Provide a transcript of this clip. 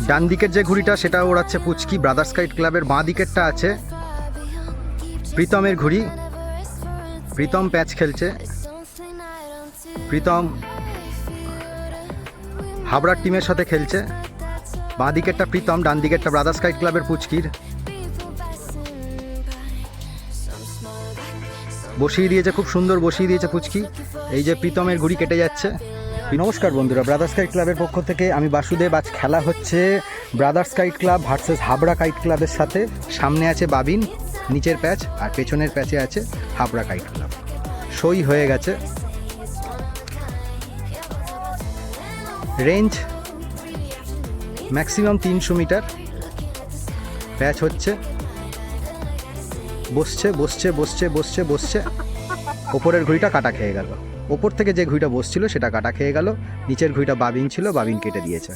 ডান দিকের যে ঘুড়িটা সেটা ওড়াচ্ছে পুচকি। ব্রাদার্স কাইট ক্লাবের বাঁ দিকেরটা আছে প্রীতমের ঘুড়ি। প্রীতম প্যাচ খেলছে। প্রীতম হাবড়ার টিমের সাথে খেলছে। বাঁ দিকেরটা প্রীতম, ডান দিকেরটা ব্রাদার্স কাইট ক্লাবের পুচকির। বসিয়ে দিয়েছে, খুব সুন্দর বসিয়ে দিয়েছে পুচকি। এই যে প্রীতমের ঘুড়ি কেটে যাচ্ছে। নমস্কার বন্ধুরা, ব্রাদার্স কাইট ক্লাবের পক্ষ থেকে আমি বাসুদেব। আজ খেলা হচ্ছে brothers kite club versus Habra kite ক্লাবের সাথে। সামনে আছে বাবিন, নিচের প্যাচ, আর পেছনের প্যাচে আছে হাবড়া কাইট ক্লাব। সই হয়ে গেছে। Range maximum 300 metre. প্যাচ হচ্ছে, বসছে বসছে বসছে বসছে বসছে। ওপরের ঘুড়িটা কাটা খেয়ে গেল। ওপর থেকে যে ঘুড়িটা বসছিল সেটা কাটা খেয়ে গেল। নিচের ঘুড়িটা বাবিন ছিল, বাবিন কেটে দিয়েছে।